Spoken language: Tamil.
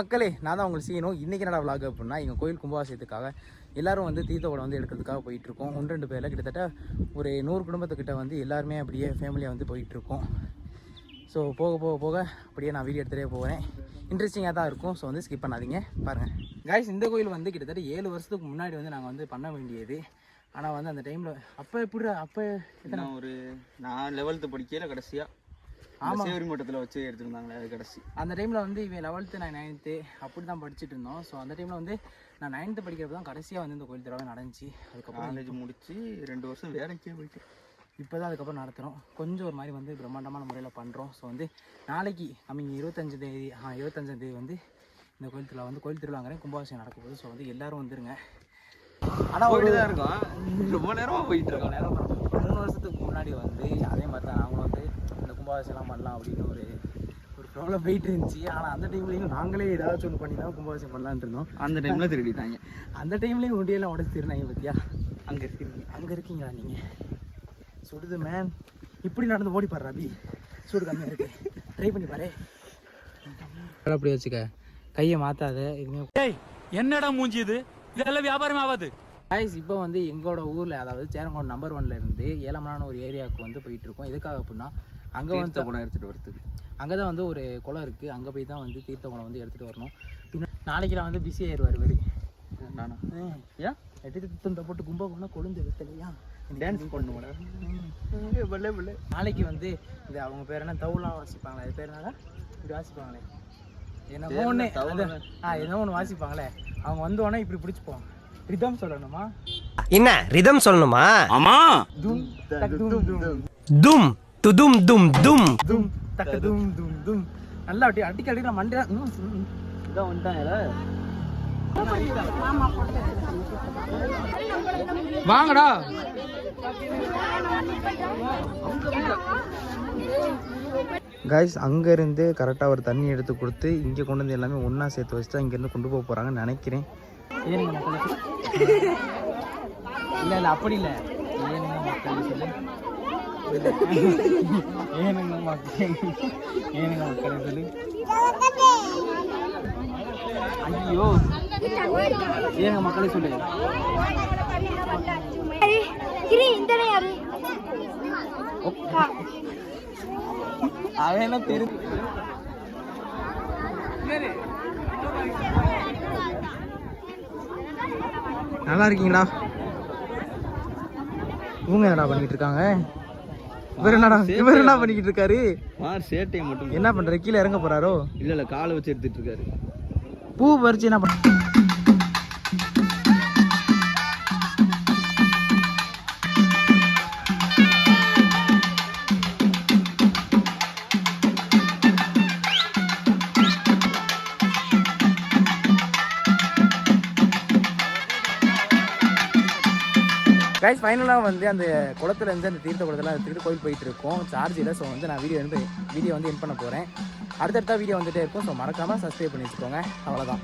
மக்களே, நான் தான் உங்களுக்கு செய்யணும். இன்றைக்கி என்னடா விளாக் அப்படின்னா, எங்கள் கோயில் கும்பாபிஷேகத்துக்காக எல்லோரும் வந்து தீர்த்த குடம் வந்து எடுக்கிறதுக்காக போயிட்டுருக்கோம். 1-2 பேரில் கிட்டத்தட்ட ஒரு 100 குடும்பத்துக்கிட்ட வந்து எல்லாருமே அப்படியே ஃபேமிலியாக வந்து போயிட்டுருக்கோம். ஸோ போக அப்படியே நான் வீடியோ எடுத்துகிட்டே போகிறேன். இன்ட்ரெஸ்டிங்காக தான் இருக்கும். ஸோ வந்து ஸ்கிப் பண்ணாதீங்க, பாருங்கள். காய்ஸ், இந்த கோயில் வந்து கிட்டத்தட்ட 7 வருஷத்துக்கு முன்னாடி வந்து நாங்கள் வந்து பண்ண வேண்டியது. ஆனால் வந்து அந்த டைமில் அப்போ எப்படி நான் 11th படிக்கையில் கடைசியாக சேவரி மட்டத்தில் வச்சு எடுத்துருந்தாங்களே அது கடைசி. அந்த டைமில் வந்து இவன் 11th நான் 9th அப்படி தான் படிச்சுட்டு இருந்தோம். ஸோ அந்த டைமில் வந்து நான் 9th படிக்கிறப்ப தான் கடைசியாக வந்து இந்த கோயில் திருவிழா நடந்துச்சு. அதுக்கப்புறம் காலேஜ் முடிச்சு 2 வருஷம் வேலைக்கே போயிட்டு இப்போ தான் அதுக்கப்புறம் நடத்துகிறோம். கொஞ்சம் ஒரு மாதிரி வந்து பிரம்மாண்டமான முறையில் பண்ணுறோம். ஸோ வந்து நாளைக்கு கம்மிங் 25ஆம் தேதி வந்து இந்த கோயில் திருவிழாங்கிறேன் கும்பாபிஷேகம் நடக்க போகுது. ஸோ வந்து எல்லோரும் வந்துருங்க. ஆனால் ஒரு தான் இருக்கும், ரொம்ப நேரமாக போயிட்டு இருக்கோம். 3 வருஷத்துக்கு முன்னாடி வந்து அதே மாதிரி தான் நாங்களும் வந்து இந்த கும்பாபிஷேகம் பண்ணலாம் அப்படின்னு ஒரு ப்ராப்ளம் போயிட்டு இருந்துச்சு. ஆனால் அந்த டைம்லேயும் நாங்களே ஏதாச்சும் ஒன்று பண்ணி தான் கும்பாபிஷேகம் பண்ணலான்ட்டு இருந்தோம். அந்த டைமில் திருடிட்டாங்க. அந்த டைம்லேயும் ஒண்டியெல்லாம் உடச்சி திருநாங்க பற்றியா? அங்கே இருக்கீங்களா நீங்கள்? சுடுது மேன். இப்படி நடந்து ஓடி பாரு அபி, சூடு கம்மியாக இருக்கு. ட்ரை பண்ணி பாரு. அப்படி வச்சுக்க, கையை மாற்றாத எதுவுமே. என்னடா மூஞ்சி இது? இதெல்லாம் வியாபாரம் ஆகாது. காய்ஸ், இப்போ வந்து எங்களோட ஊரில், அதாவது சேரங்கோடு நம்பர் 1ல் இருந்து ஏலமனான ஒரு ஏரியாவுக்கு வந்து போயிட்டு இருக்கோம். எதுக்காக அப்படின்னா அங்கே வந்து குடம் எடுத்துகிட்டு வரதுக்கு. அங்கே தான் வந்து ஒரு குளம் இருக்குது. அங்கே போய் தான் வந்து தீர்த்த குடம் வந்து எடுத்துகிட்டு வரணும். பின்ன நாளைக்கு நான் வந்து பிஸி ஆயிடுவார் வரி. நானா ஏன் எடுத்து போட்டு கும்பா போனால் கொழுந்து வெத்தலையா டான்ஸ் பண்ணுவோட. நாளைக்கு வந்து இந்த அவங்க பேர் என்ன, தவுலாம் வாசிப்பாங்களே, அது பேர் என்னடா இப்படி வாசிப்பாங்களே, என்னமோ ஒன்று என்னமோ ஒன்று வாசிப்பாங்களே. அவங்க வந்தோடனே இப்படி பிடிச்சிப்போம். ரிதம் சொல்லணுமா? என்ன ரிதம் சொல்லணுமா? ஆமா. தும் தக் தும் தும் தும் துதும் தும் தும் தும் தக் தும் தும் தும். நல்லா அடிக்க அடிக்கிற மண்டே இதான் வந்துட்டாங்க. வாங்கடா. காய்ஸ், அங்கேருந்து கரெக்டாக ஒரு தண்ணி எடுத்து கொடுத்து இங்கே கொண்டு வந்து எல்லாமே ஒன்றா சேர்த்து வச்சுட்டு இங்கேருந்து கொண்டு போக போகிறாங்கன்னு நினைக்கிறேன். இல்லை அப்படி இல்லை. ஏனுங்க மக்கள் சொல்லு. ஏனுங்க மக்கள் சொல்லு. ஐயோ, ஏனுங்க மக்களே சொல்லு. அவன் தெரிஞ்சு நல்லா இருக்கீங்களா? இவங்க என்னடா பண்ணிக்கிட்டு இருக்காங்க? இவர் என்ன பண்ணிக்கிட்டு இருக்காரு? சேட்டையை மட்டும் என்ன பண்ற? கீழே இறங்க போறாரோ? இல்ல காலை வச்சு எடுத்துட்டு இருக்காரு. பூ பறிச்சு என்ன பண்ண? கைஸ், ஃபைனலாக வந்து அந்த குளத்துலேருந்து அந்த தீர்த்த குளத்தெல்லாம் எடுத்துக்கிட்டு கோயில் போயிட்டு இருக்கோம். சார்ஜ் இல்லை. ஸோ வந்து நான் வீடியோ வந்து என் பண்ண போகிறேன். அடுத்தடுத்த வீடியோ வந்துகிட்டே இருக்கும். ஸோ மறக்காமல் சப்ஸ்கிரைப் பண்ணி வச்சுக்கோங்க. அவ்வளோதான்.